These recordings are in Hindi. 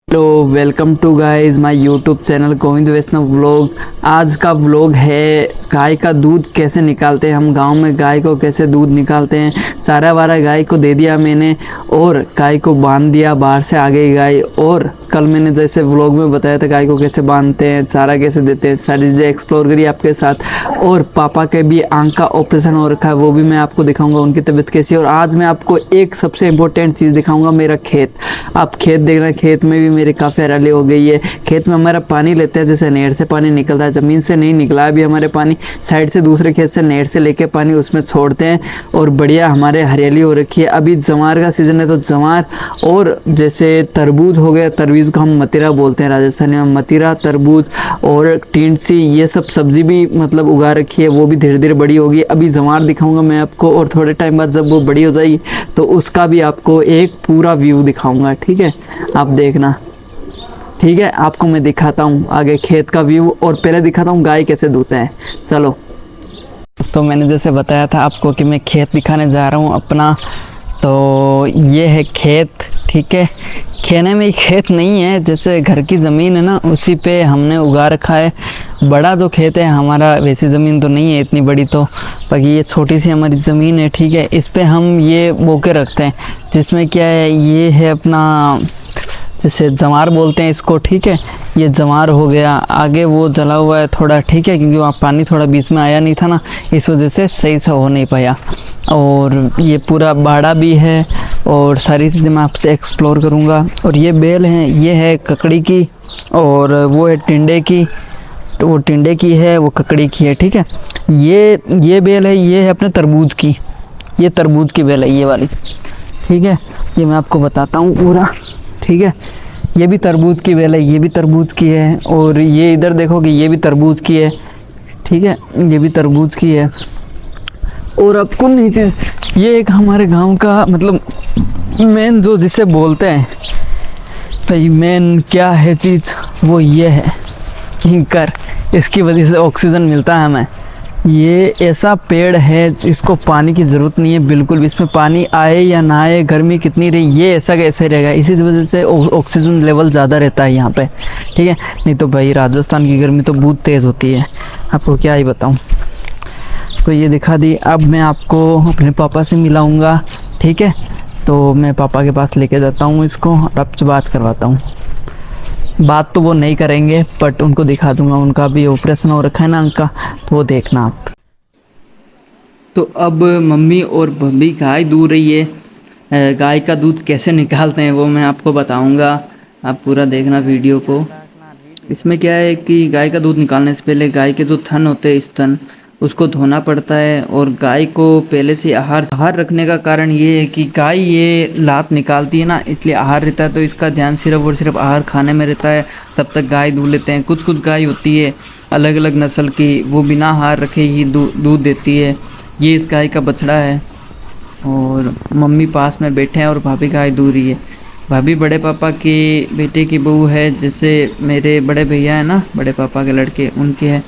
Hello welcome to guys my YouTube channel Govind Vaishnav vlog. आज का व्लॉग है गाय का दूध कैसे निकालते हैं। हम गांव में गाय को कैसे दूध निकालते हैं। चारा वारा गाय को दे दिया मैंने और गाय को बांध दिया, बाहर से आ गई गाय। और कल मैंने जैसे व्लॉग में बताया था गाय को कैसे बांधते हैं, चारा कैसे देते हैं, सारी चीज़ें एक्सप्लोर करी आपके साथ। और पापा के भी आँख का ऑपरेशन हो रखा है, वो भी मैं आपको दिखाऊंगा, उनकी तबीयत कैसी है। और आज मैं आपको एक सबसे इम्पोर्टेंट चीज़ दिखाऊंगा, मेरा खेत। आप खेत देख रहे हैं, खेत में भी मेरी काफ़ी हरियाली हो गई है। खेत में हमारा पानी लेते हैं, जैसे नहर से पानी निकलता है, ज़मीन से नहीं निकला अभी हमारे पानी, साइड से दूसरे खेत से नहर से लेके पानी उसमें छोड़ते हैं और बढ़िया हमारे हरियाली हो रखी है। अभी जवार का सीज़न है तो जवार और जैसे तरबूज हो गया, तरबूज को हम मतीरा बोलते हैं राजस्थानी में, मतीरा, तरबूज और टिंडसी, ये सब सब्जी भी मतलब उगा रखी है, वो भी धीरे धीरे बड़ी होगी। अभी जवार दिखाऊंगा मैं आपको और थोड़े टाइम बाद जब वो बड़ी हो जाएगी तो उसका भी आपको एक पूरा व्यू दिखाऊंगा, ठीक है। आप देखना, ठीक है। आपको मैं दिखाता हूँ आगे खेत का व्यू और पहले दिखाता हूँ गाय कैसे दूधते हैं। चलो दोस्तों, मैंने जैसे बताया था आपको कि मैं खेत दिखाने जा रहा हूँ अपना। तो ये है खेत, ठीक है। खेने में खेत नहीं है, जैसे घर की ज़मीन है ना, उसी पे हमने उगा रखा है। बड़ा जो खेत है हमारा, वैसी ज़मीन तो नहीं है इतनी बड़ी, तो बाकी ये छोटी सी हमारी ज़मीन है, ठीक है। इस पे हम ये बो के रखते हैं, जिसमें क्या है, ये है अपना जैसे जवार बोलते हैं इसको, ठीक है। ये जवार हो गया, आगे वो जला हुआ है थोड़ा, ठीक है, क्योंकि वहाँ पानी थोड़ा बीच में आया नहीं था ना, इस वजह से सही से हो नहीं पाया। और ये पूरा बाड़ा भी है और सारी चीज़ें मैं आपसे एक्सप्लोर करूँगा। और ये बेल हैं, ये है ककड़ी की और वो है टिंडे की, तो वो टिंडे की है, वो ककड़ी की है, ठीक है। ये बेल है, ये है अपने तरबूज की, ये तरबूज की बेल है ये वाली, ठीक है। ये मैं आपको बताता हूँ पूरा, ठीक है। ये भी तरबूज की बेल है, ये भी तरबूज की है। और ये इधर देखो कि ये भी तरबूज की है, ठीक है, ये भी तरबूज की है। और आपको नीचे ये एक हमारे गांव का मतलब मेन जो जिसे बोलते हैं भाई, मेन क्या है चीज़, वो ये है किंकर। इसकी वजह से ऑक्सीजन मिलता है हमें। ये ऐसा पेड़ है, इसको पानी की ज़रूरत नहीं है बिल्कुल भी, इसमें पानी आए या ना आए, गर्मी कितनी रही, ये ऐसा कैसे रहेगा। इसी वजह से ऑक्सीजन लेवल ज़्यादा रहता है यहाँ पे, ठीक है। नहीं तो भाई राजस्थान की गर्मी तो बहुत तेज़ होती है, आपको क्या ही बताऊँ। तो ये दिखा दी। अब मैं आपको अपने पापा से मिलाऊँगा, ठीक है। तो मैं पापा के पास लेके जाता हूँ इसको और आपसे बात करवाता हूँ। बात तो वो नहीं करेंगे बट उनको दिखा दूंगा, उनका भी ऑपरेशन हो रखा है ना उनका, तो वो देखना आप। तो अब मम्मी और भाभी गाय दूध रही है। गाय का दूध कैसे निकालते हैं वो मैं आपको बताऊंगा, आप पूरा देखना वीडियो को। इसमें क्या है कि गाय का दूध निकालने से पहले गाय के जो थन होते हैं, स्तन, उसको धोना पड़ता है। और गाय को पहले से आहार रखने का कारण ये है कि गाय ये लात निकालती है ना, इसलिए आहार रहता है, तो इसका ध्यान सिर्फ और सिर्फ आहार खाने में रहता है, तब तक गाय दूध लेते हैं। कुछ कुछ गाय होती है अलग अलग नस्ल की, वो बिना आहार रखे ही दूध देती है। ये इस गाय का बछड़ा है और मम्मी पास में बैठे हैं और भाभी गाय दूध रही है। भाभी बड़े पापा के बेटे की बहू है, जैसे मेरे बड़े भैया है ना, बड़े पापा के लड़के, उनके है।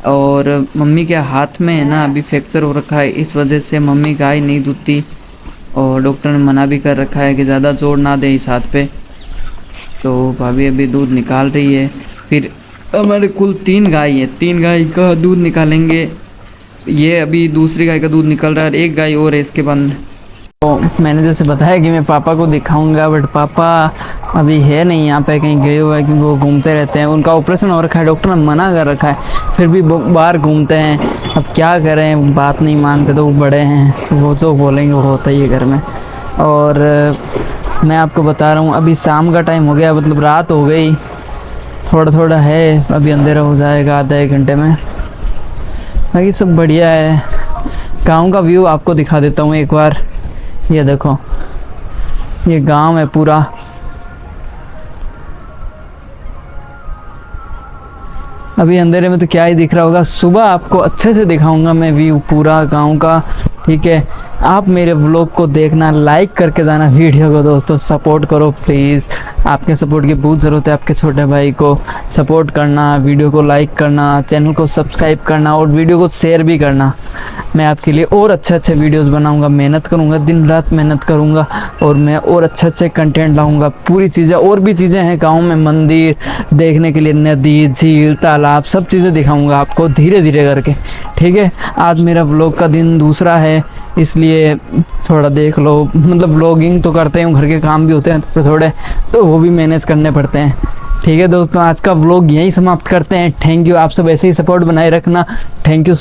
और मम्मी के हाथ में है ना अभी फ्रैक्चर हो रखा है, इस वजह से मम्मी गाय नहीं दूधती और डॉक्टर ने मना भी कर रखा है कि ज़्यादा जोर ना दे इस हाथ पे। तो भाभी अभी दूध निकाल रही है। फिर हमारे कुल 3 गाय है, 3 गाय का दूध निकालेंगे। ये अभी दूसरी गाय का दूध निकल रहा है, एक गाय और है इसके बाद। तो मैंने जैसे बताया कि मैं पापा को दिखाऊंगा, बट पापा अभी है नहीं यहाँ पे, कहीं गए हुए हैं क्योंकि वो घूमते रहते हैं। उनका ऑपरेशन हो रखा है, डॉक्टर ने मना कर रखा है, फिर भी बाहर घूमते हैं। अब क्या करें, बात नहीं मानते, तो वो बड़े हैं, वो जो बोलेंगे वो होता ही है घर में। और मैं आपको बता रहा हूँ अभी शाम का टाइम हो गया, मतलब रात हो गई, थोड़ा थोड़ा है, अभी अंधेरा हो जाएगा आधा एक घंटे में। बाकी सब बढ़िया है। गाँव का व्यू आपको दिखा देता हूँ एक बार। ये देखो, ये गांव है पूरा। अभी अंधेरे में तो क्या ही दिख रहा होगा, सुबह आपको अच्छे से दिखाऊंगा मैं व्यू पूरा गांव का। ठीक है, आप मेरे व्लॉग को देखना, लाइक करके जाना वीडियो को दोस्तों, सपोर्ट करो प्लीज़। आपके सपोर्ट की बहुत ज़रूरत है, आपके छोटे भाई को सपोर्ट करना, वीडियो को लाइक करना, चैनल को सब्सक्राइब करना और वीडियो को शेयर भी करना। मैं आपके लिए और अच्छे अच्छे वीडियोस बनाऊंगा, मेहनत करूंगा, दिन रात मेहनत करूंगा और मैं और अच्छे अच्छे कंटेंट लाऊंगा। पूरी चीज़ें और भी चीज़ें हैं गाँव में, मंदिर देखने के लिए, नदी, झील, तालाब, सब चीज़ें दिखाऊंगा आपको धीरे धीरे करके। ठीक है, आज मेरा व्लॉग का दिन दूसरा है, इसलिए थोड़ा देख लो। मतलब व्लॉगिंग तो करते हूँ, घर के काम भी होते हैं थोड़े थोड़े, तो वो भी मैनेज करने पड़ते हैं। ठीक है दोस्तों, आज का व्लॉग यहीं समाप्त करते हैं। थैंक यू, आप सब ऐसे ही सपोर्ट बनाए रखना। Thank you.